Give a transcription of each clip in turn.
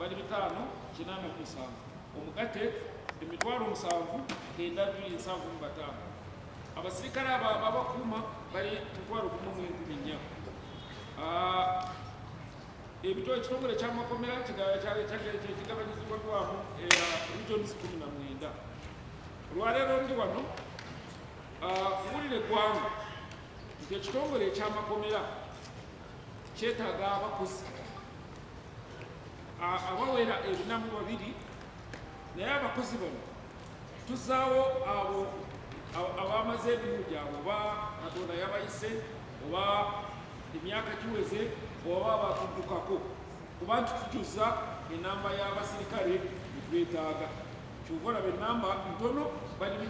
bali 5,807 omugate emitwalo 7,975 abasirikale abakuuma bali 1,114 ekitongole ky'amakomera kigabanyizibwamu regions 19 olwaleero ndi wano wulire eggwanga nti ekitongole eky'amakomera kyetaaga abakozi abawera 402 naye abakozi bano tuzaawo abo abamaze emirimu gyabwe oba katonda yabayise oba emyaka giweze oba batuddukako kuba nti tujuza enamba y'abasirikale etwetaaga kyova olaba enamba ntono bali 402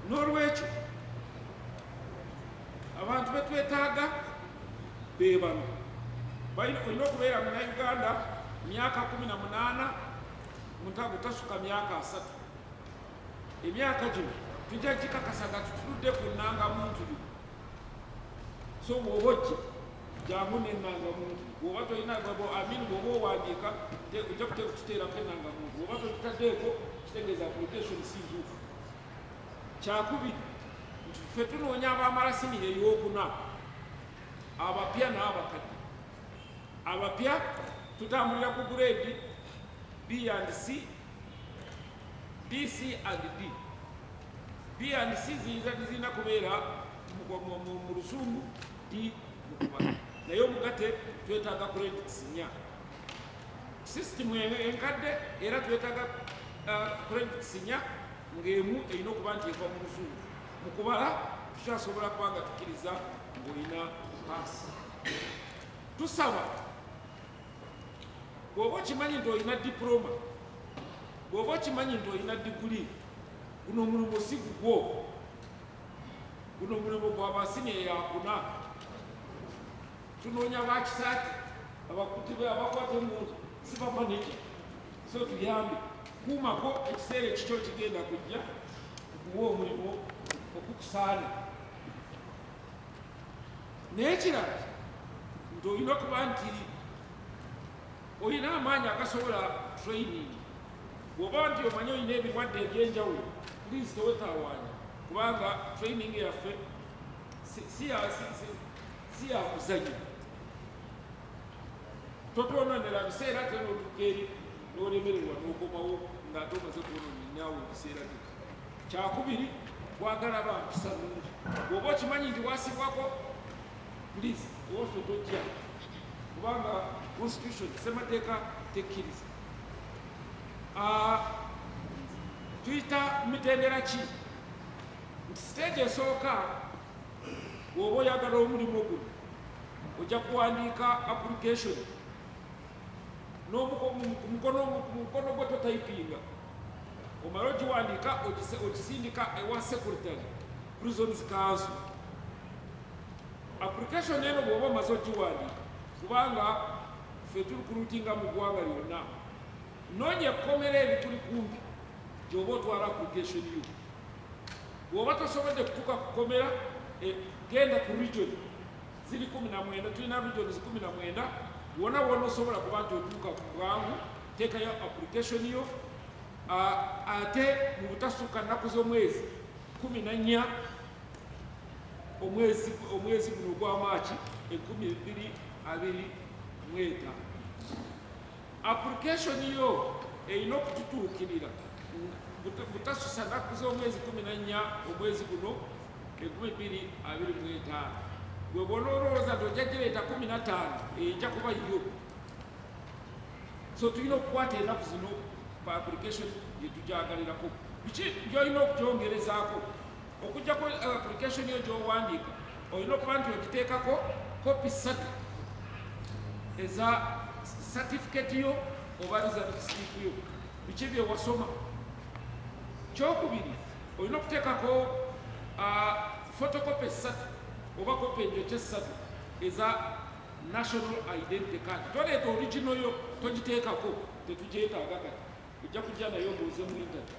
n'olwekyo abantu betwetaaga be bano olina okubeera mu Uganda myaka 18 mutasuka myaka 3 emyaka gino tujja gikakasaga tutuludde ku nnangamuntu so bw'oba ojje jangu n'ennangamuntu bw'oba tolina amini bw'oba owandiika ojja kuteerako ennangamuntu bw'oba togitaddeeko kitegeeza application si ntuufu kyakubiri nti ffe tunoonya abaamala siniya ey'okuna abapya n'abakadde abapya tutambulira ku grade B and C, B, C and D. B and C zirina kubeera mu lusungu D mukubala naye omugate twetaaga credits 4 system enkadde era twetaaga credits 4 ng'emu erina okuba nti eva mu lusungu mukubala tukyasobola kubanga tukkiriza ng'olina paasi tusaba bw'oba okimanyi nti olina diploma bw'oba okimanyi nti olina diguli guno omulimu si gugwo guno omulimu gw'abasiniya yakuna tunoonya bakisaati abakwata emundu si bamaneja so tuyambe kuumako ekiseera ekikyo kigenda kujja kuwa omulimu okukusaana naye kirala nti olina okuba nti olina amaanyi agasobola training bw'oba nti omanyi olina ebirwadde ebyenjawulo please tewetaawaanya kubanga training yaffe si yakuzanya totwononera biseera ate n'otuka eri n'olemererwa n'okomawo ng'ate omaze kwononenyawo ebiseera byo kyakubiri kwagala bampisa nungi bw'oba okimanyi nti wasibwako please ewaffe tojja kubanga constitution semateeka tekkiriza tuyita mitendera ki nti stage esooka bw'oba oyagala omulimu guno ojja kuwandiika application mukono gwe totayipinga omala ogiwandiika ogisindika ewa secretary prisons council application eno bw'oba omaze ogiwandiika kubanga ffe tuli kulutinga mu ggwanga lyonna noonya ekkomera ebituli kumpi gy'oba otwala application yo bw'oba tosobodde kutuuka ku kkomera genda ku region ziri 19 tulina regions 19 wona wona osobola kuba nti otuuka ku bwangu teekayo application yo ate mu butasukka nnaku z'omwezi 14 omwezi guno ogwa Maachi 2025 application yo erina okututuukirira butasusa nnaku z'omwezi 14 omwezi guno 2025 gwe bona olowooza nti ojja gireeta 15 ejja kuba yo so tulina okukwata ennaku zino pa application gyetujagalirako biki gyolina okugyongerezaako okujjako application yo gy'owandiika olina okuba nti ogiteekako kopi 3 eza certificate yo oba result slip yo biki byewasoma kyokubiri olina okuteekako photocopy 3 oba kopi enjoke 3 eza national identity card toleeta original yo togiteekako tetugyetaaga kati ojja kujja nayo obuuze mu internet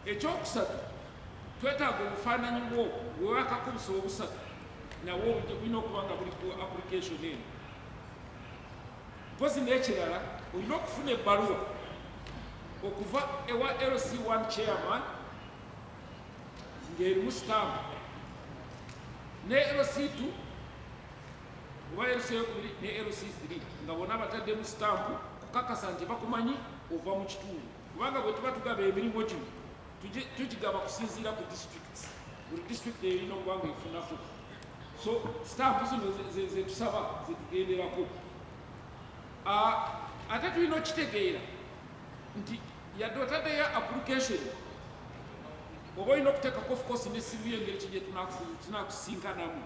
ekyokusatu twetaaga obufaananyi bwo bwewakakubisa obusatu nawo bulina okuba nga buli ku application eno. Mpozi n'ekirala olina okufuna ebbaluwa okuva ewa LC1 chairman ng'erimu stamp, ne LC2 oba LC2 ne LC3 nga bonna bataddemu stamp kukakasa nti bakumanyi ova mu kitundu. Kubanga bwe tuba tugaba emirimu gino tugigaba kusinziira ku districts, buli district erina okuba nga efunako. So stamp zino zetusaba zetugenderako. Ate tulina okitegeera nti yadde otaddeyo application oba olina okuteekako of course ne CV engeri ki gye tunakusinkanamu,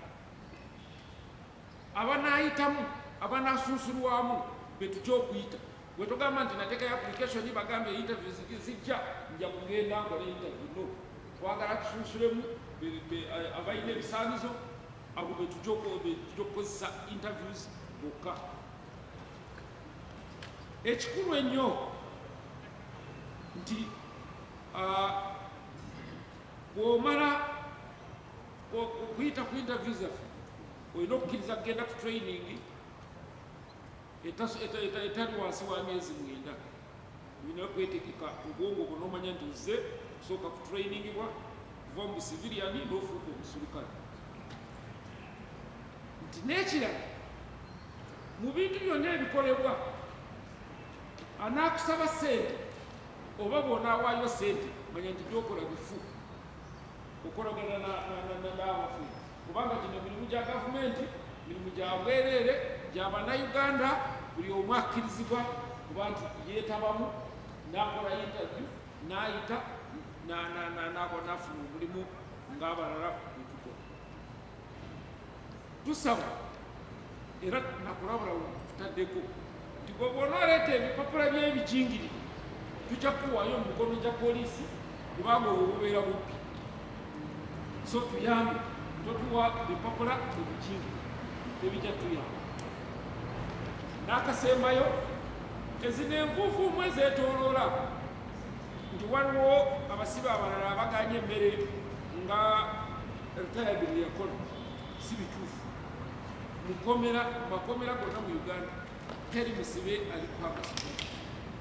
abanaayitamu abanaasunsulwamu betujja okuyita. Bwe tugamba nti nateekayo application bagambe interviews zijja nja kugenda nkola interview, no, twagala tusunsulemu abalina ebisaanizo abo betujja okukozesa interviews bokka. Ekikulu ennyo nti bw'omala okuyita ku interviews zaffe olina okukkiriza kugenda ku training etali wansi wa myezi 9. Olina okwetegeka obwongo bwo n'omanya nti ozze kusooka ku training bwa kuva mu civilian n'ofuuka omusulukale. Nti n'ekirala mu bintu byonna ebikolebwa anaakusaba ssente oba bw'onaawaayo ssente manya nti byokola bifu okolagana n'abafu, kubanga gino mirimu gya gavumenti, mirimu gya bwereere gy'Abannayuganda, buli omu akkirizibwa kuba nti yeetabamu n'akola interview n'ayita n'afuna omulimu ng'abalala bwetukola. Tusaba era nakulabula tutaddeko nti gwe bw'onoaleeta ebipapula by'ebijingiri tujja kuwaayo mu mikono gya poliisi kubanga obwo bubeera bubbi. So tuyambe totuwa bipapula ebijingiri ebijja tuyamba. N'akasembayo ezino envuuvuumu ezeetooloola nti waliwo abasibe abalala abaganya emmere nga retired yakola, si bituufu. Makomera gonna mu Uganda teri musibe alikuhaka